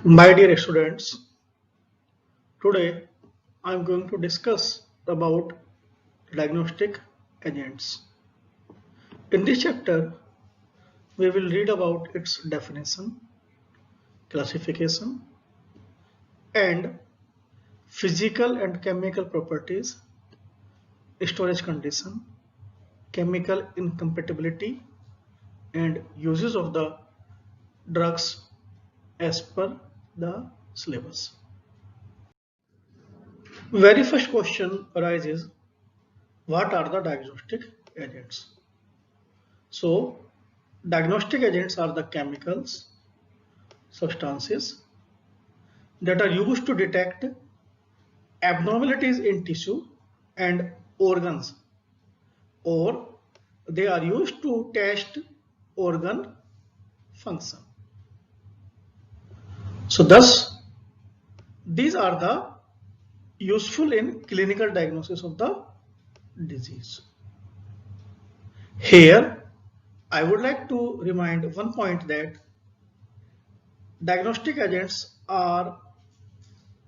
My dear students, today I am going to discuss about diagnostic agents. In this chapter, we will read about its definition, classification, and physical and chemical properties, storage condition, chemical incompatibility, and uses of the drugs as per the syllabus. Very first question arises, what are the diagnostic agents? So, diagnostic agents are the chemicals, substances that are used to detect abnormalities in tissue and organs, or they are used to test organ function. So, thus, these are the useful in clinical diagnosis of the disease. Here, I would like to remind one point that diagnostic agents are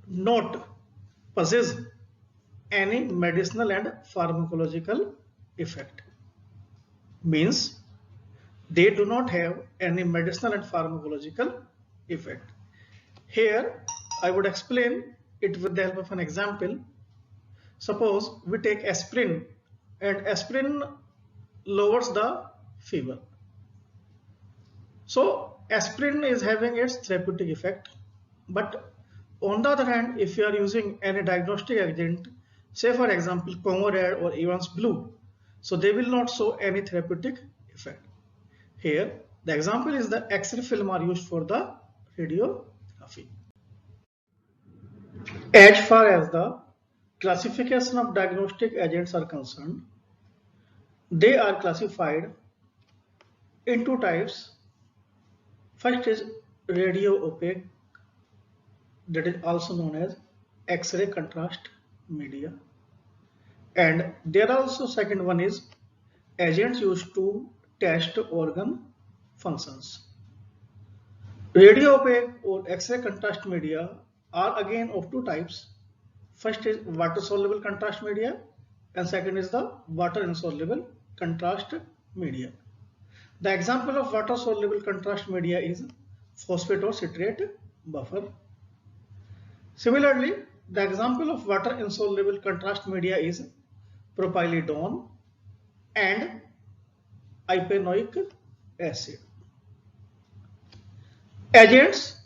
not possess any medicinal and pharmacological effect. Means they do not have any medicinal and pharmacological effect. Here I would explain it with the help of an example. Suppose we take aspirin, and aspirin lowers the fever. So aspirin is having its therapeutic effect, but on the other hand, if you are using any diagnostic agent, say for example Congo Red or Evans Blue, so they will not show any therapeutic effect. Here the example is the X-ray film are used for the radiography. As far as the classification of diagnostic agents are concerned, they are classified in two types. First is radio opaque, that is also known as X-ray contrast media, and there also second one is agents used to test organ functions. Radio opaque or X-ray contrast media are again of two types. First is water soluble contrast media and second is the water insoluble contrast media. The example of water soluble contrast media is phosphate or citrate buffer. Similarly, the example of water insoluble contrast media is propylidone and iopanoic acid. Agents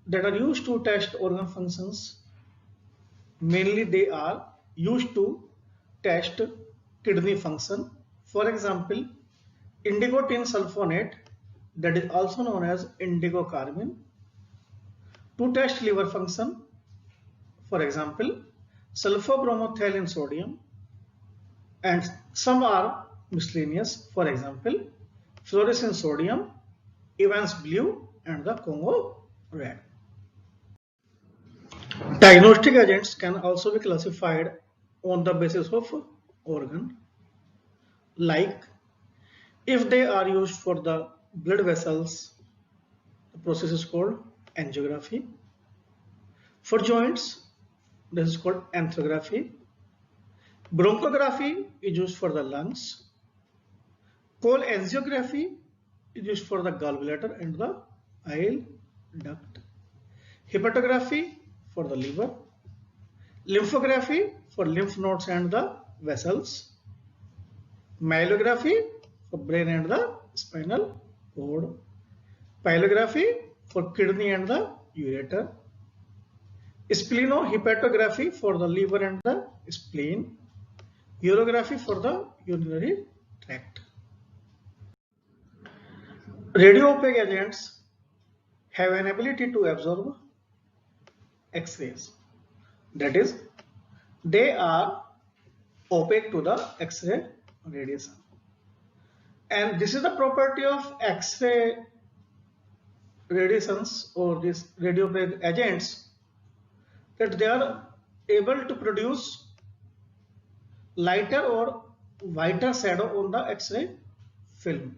that are used to test organ functions, mainly they are used to test kidney function. For example, indigo tin sulfonate, that is also known as indigocarbon, to test liver function. For example, sulfobromothalin sodium, and some are miscellaneous. For example, fluorescein sodium, Evans Blue, and the Congo Red. Diagnostic agents can also be classified on the basis of organ, like if they are used for the blood vessels, the process is called angiography. For joints, this is called angiography. Bronchography is used for the lungs. Cholangiography is used for the gallbladder and the bile duct. Hepatography for the liver. Lymphography for lymph nodes and the vessels. Myelography for brain and the spinal cord. Pyelography for kidney and the ureter. Splenohepatography for the liver and the spleen. Urography for the urinary tract. Radio opaque agents have an ability to absorb X-rays. That is, they are opaque to the X-ray radiation. And this is the property of X-ray radiations or these radio opaque agents, that they are able to produce lighter or whiter shadow on the X-ray film.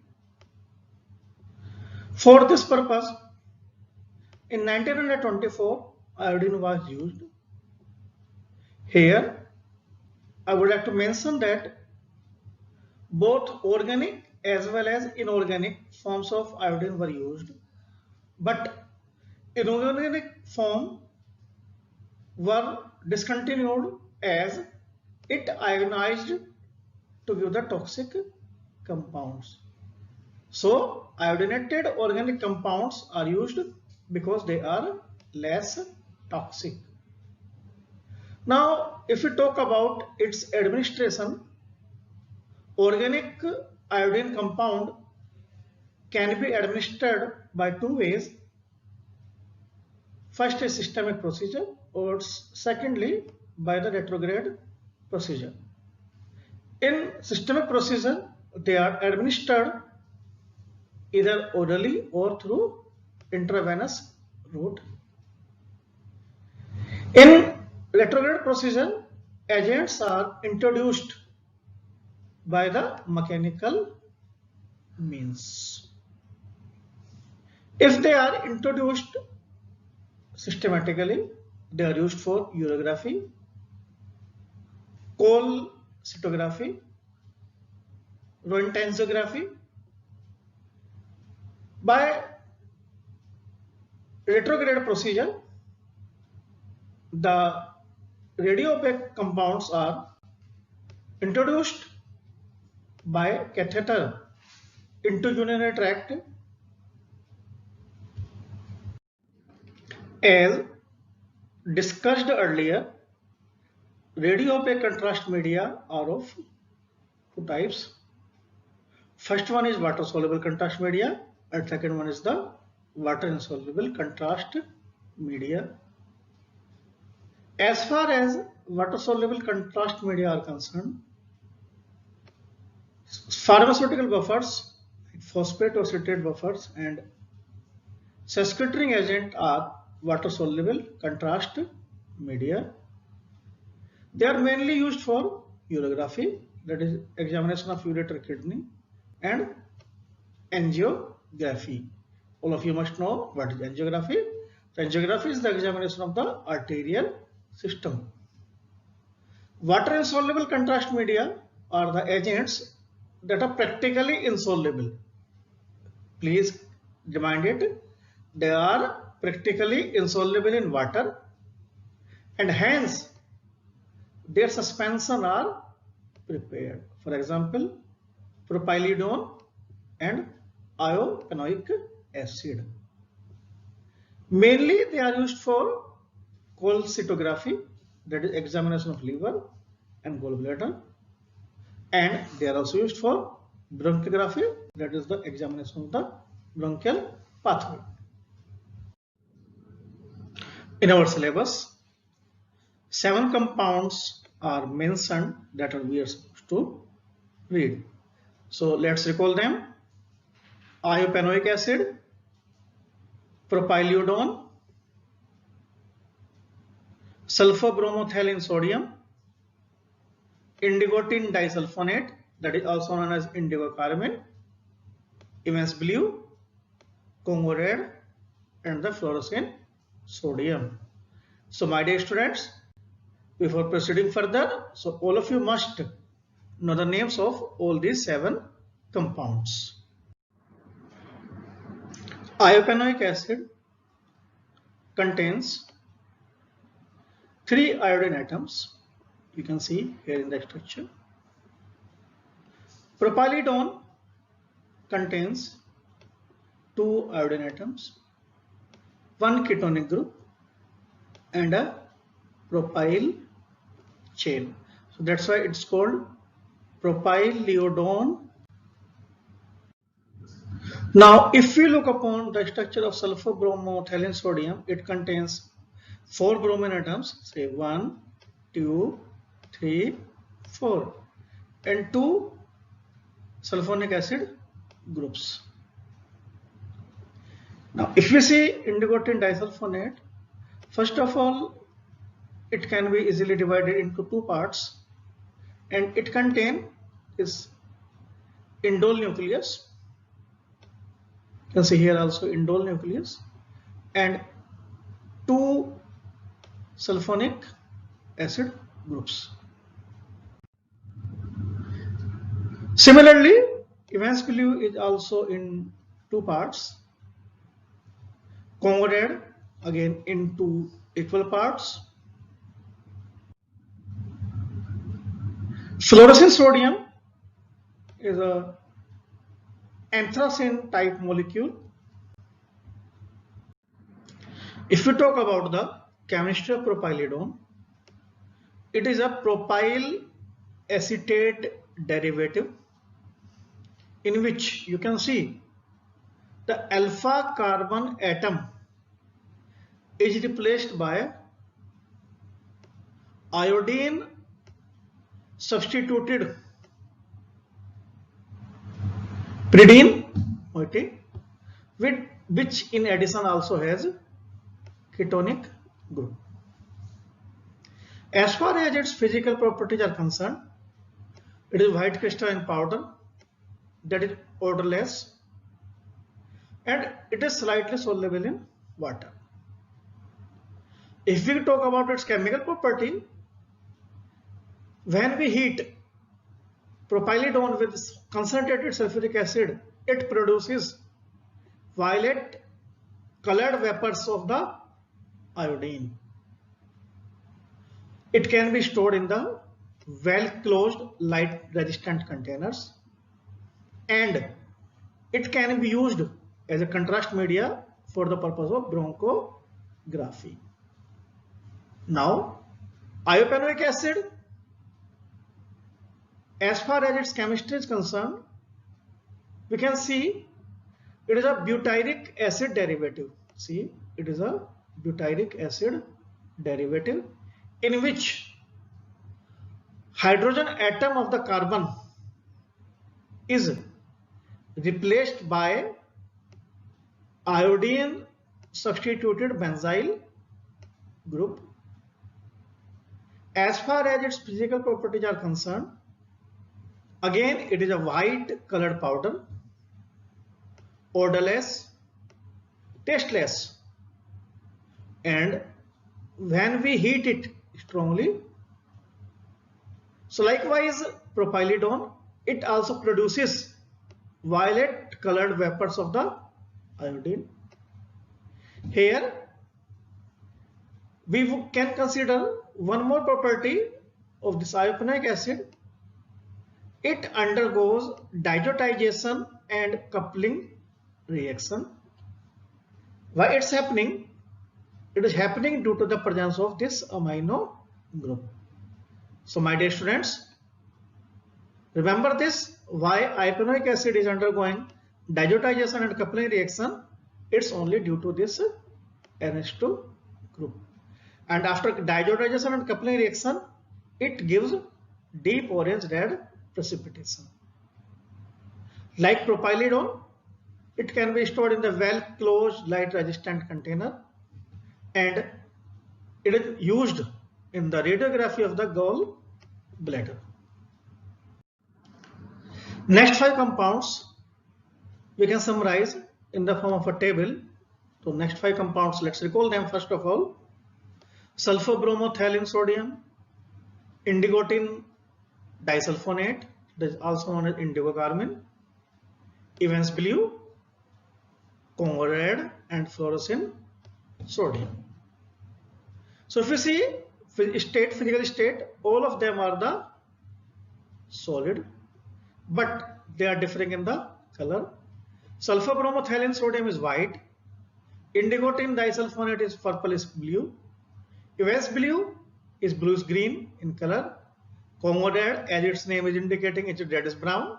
For this purpose, In 1924, iodine was used. Here, I would like to mention that both organic as well as inorganic forms of iodine were used, but inorganic form were discontinued as it ionized to give the toxic compounds. So iodinated organic compounds are used because they are less toxic. Now, if we talk about its administration, organic iodine compound can be administered by two ways. First is systemic procedure, or secondly by the retrograde procedure. In systemic procedure, they are administered either orally or through intravenous route. In retrograde procedure, agents are introduced by the mechanical means. If they are introduced systematically, they are used for urography, cholecystography, röntgenography. By retrograde procedure, the radiopaque compounds are introduced by catheter into urinary tract. As discussed earlier, radiopaque contrast media are of two types. First one is water soluble contrast media, and second one is the water insoluble contrast media. As far as water soluble contrast media are concerned, pharmaceutical buffers, phosphate or citrate buffers, and sesquiterpene agent are water soluble contrast media. They are mainly used for urography, that is examination of ureter kidney, and angiography. All of you must know what is angiography. So angiography is the examination of the arterial system. Water insoluble contrast media are the agents that are practically insoluble. Please remind it, they are practically insoluble in water, and hence their suspension are prepared. For example, propylidone and iopanoic acid. Mainly they are used for cholecystography, that is examination of liver and gallbladder, and they are also used for bronchography, that is the examination of the bronchial pathway. In our syllabus, 7 compounds are mentioned that we are supposed to read. So let's recall them: iopanoic acid, propylidone, sulfur bromothalin sodium, indigotin disulfonate, that is also known as indigo carmine, Evans blue, Congo red, and the fluorescent sodium. So my dear students, before proceeding further, so all of you must know the names of all these 7 compounds. Iopanoic acid contains 3 iodine atoms. You can see here in the structure. Propylidone contains 2 iodine atoms, 1 ketonic group, and a propyl chain. So that's why it's called propylidone. Now, if we look upon the structure of sulfur bromothalin sodium, it contains 4 bromine atoms, say 1, 2, 3, 4, and 2 sulfonic acid groups. Now, if we see indigotin disulfonate, first of all, it can be easily divided into 2 parts, and it contains is indole nucleus. You can see here also indole nucleus, and two sulfonic acid groups. Similarly, Evans blue is also in two parts. Congo red again in two equal parts. Fluorescent sodium is a anthracene type molecule. If we talk about the chemistry of propylidone, it is a propyl acetate derivative in which you can see the alpha carbon atom is replaced by iodine substituted pyridine, okay, which in addition also has ketonic group. As far as its physical properties are concerned, it is white crystalline powder that is odorless and it is slightly soluble in water. If we talk about its chemical property, when we heat propylidone with concentrated sulfuric acid, it produces violet colored vapors of the iodine. It can be stored in the well closed light resistant containers and it can be used as a contrast media for the purpose of bronchography. Now, iopanoic acid, as far as its chemistry is concerned, we can see it is a butyric acid derivative. See, it is a butyric acid derivative in which hydrogen atom of the carbon is replaced by iodine substituted benzyl group. As far as its physical properties are concerned, again it is a white colored powder, odorless, tasteless, and when we heat it strongly, so likewise propylidone, it also produces violet colored vapors of the iodine. Here we can consider one more property of this iopanoic acid. It undergoes diazotization and coupling reaction. Why it's happening? It is happening due to the presence of this amino group. So my dear students, remember this, why iopanoic acid is undergoing diazotization and coupling reaction. It's only due to this NH2 group. And after diazotization and coupling reaction, it gives deep orange red precipitation. Like propylidone, it can be stored in the well closed light resistant container and it is used in the radiography of the gall bladder. Next 5 compounds we can summarize in the form of a table. So next 5 compounds, let's recall them. First of all, sulfur bromothalin sodium, indigotin disulfonate, that is also known as indigo carmine, Evans blue, Congo red, and fluorescent sodium. So if you see physical state, all of them are the solid, but they are differing in the color. Sulfur bromothalin sodium is white, indigotin disulfonate is purplish blue, Evans blue is bluish green in color, Congo red, as its name is indicating, it is reddish brown,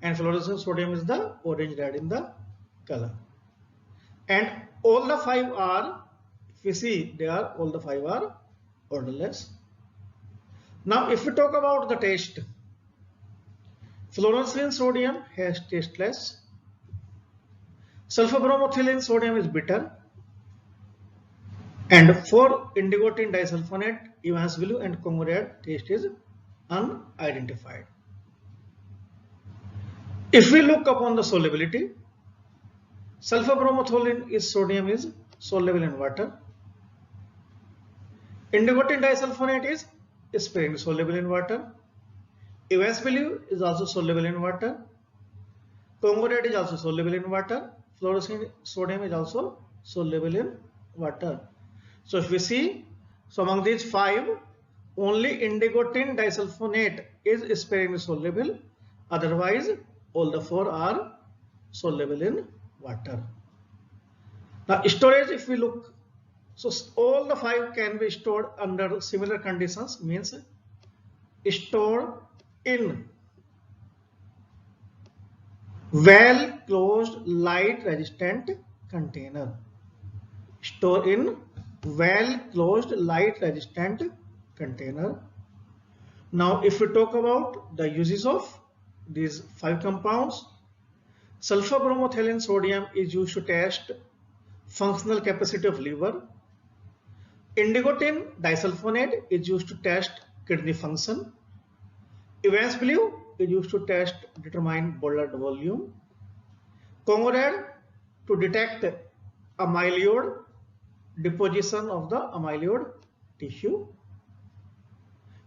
and fluorescent sodium is the orange red in the color. And all the 5 are, if we see, all the 5 are odorless. Now if we talk about the taste, fluorescent sodium has tasteless, sulfur bromothalin sodium is bitter, and for indigotin disulfonate, Evans blue and Congo red, taste is unidentified. If we look upon the solubility, sulfur bromothalin sodium is soluble in water, Indigotin disulfonate is sparingly soluble in water. Evansville is also soluble in water. Congodat is also soluble in water. Fluorescein sodium is also soluble in water. So if we see, so among these five, only indigotin disulfonate is sparingly soluble. Otherwise, all the four are soluble in water. Now storage, if we look, so all the five can be stored under similar conditions, means stored in well closed light resistant container. Store in well closed light resistant container. Now if we talk about the uses of these five compounds, sulfur bromothalin sodium is used to test functional capacity of liver. Indigotin disulfonate is used to test kidney function. Evans blue is used to determine blood volume. Congodat to detect amyloid deposition of the amyloid tissue.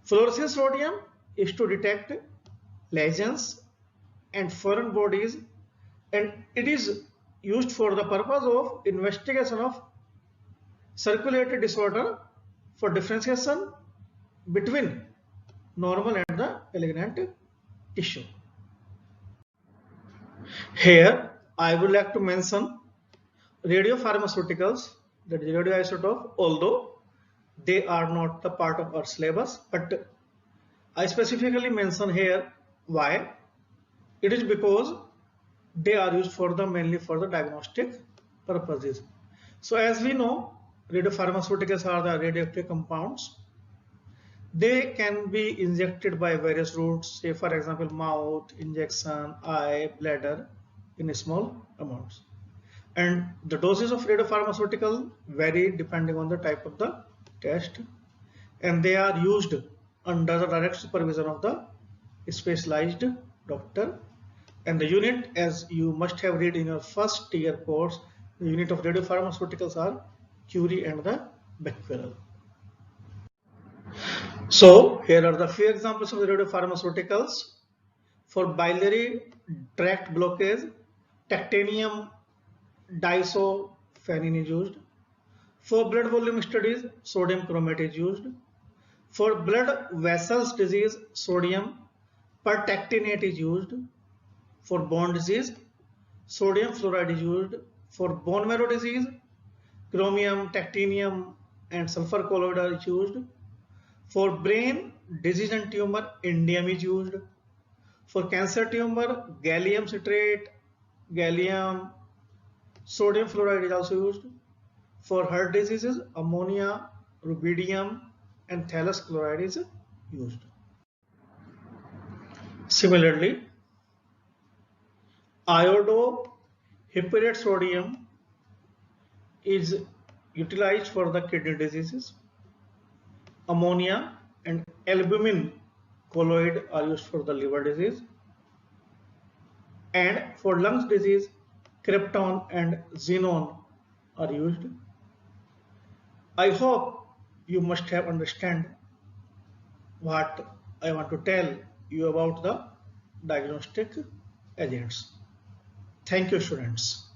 Fluorescein sodium is to detect lesions and foreign bodies, and it is used for the purpose of investigation of circulatory disorder for differentiation between normal and the malignant tissue. Here I would like to mention radiopharmaceuticals, that is radioisotope, although they are not the part of our syllabus, but I specifically mention here why. It is because they are used for the mainly for the diagnostic purposes. So as we know, radiopharmaceuticals are the radioactive compounds. They can be injected by various routes, say for example mouth, injection, eye, bladder, in small amounts. And the doses of radiopharmaceutical vary depending on the type of the test, and they are used under the direct supervision of the specialized doctor. And the unit, as you must have read in your first year course, the unit of radiopharmaceuticals are Curie and the Becquerel. So here are the few examples of the radiopharmaceuticals. For biliary tract blockage, tactinium diisophanine is used. For blood volume studies, sodium chromate is used. For blood vessels disease, sodium pertactinate is used. For bone disease, sodium fluoride is used. For bone marrow disease, chromium, tactinium, and sulfur colloid are used. For brain disease and tumor, indium is used. For cancer tumor, gallium citrate, gallium, sodium fluoride is also used. For heart diseases, ammonia, rubidium, and thallus chloride is used. Similarly, iodohypurate sodium is utilized for the kidney diseases. Ammonia and albumin colloid are used for the liver disease. And for lungs disease, krypton and xenon are used. I hope you must have understand what I want to tell you about the diagnostic agents. Thank you, students.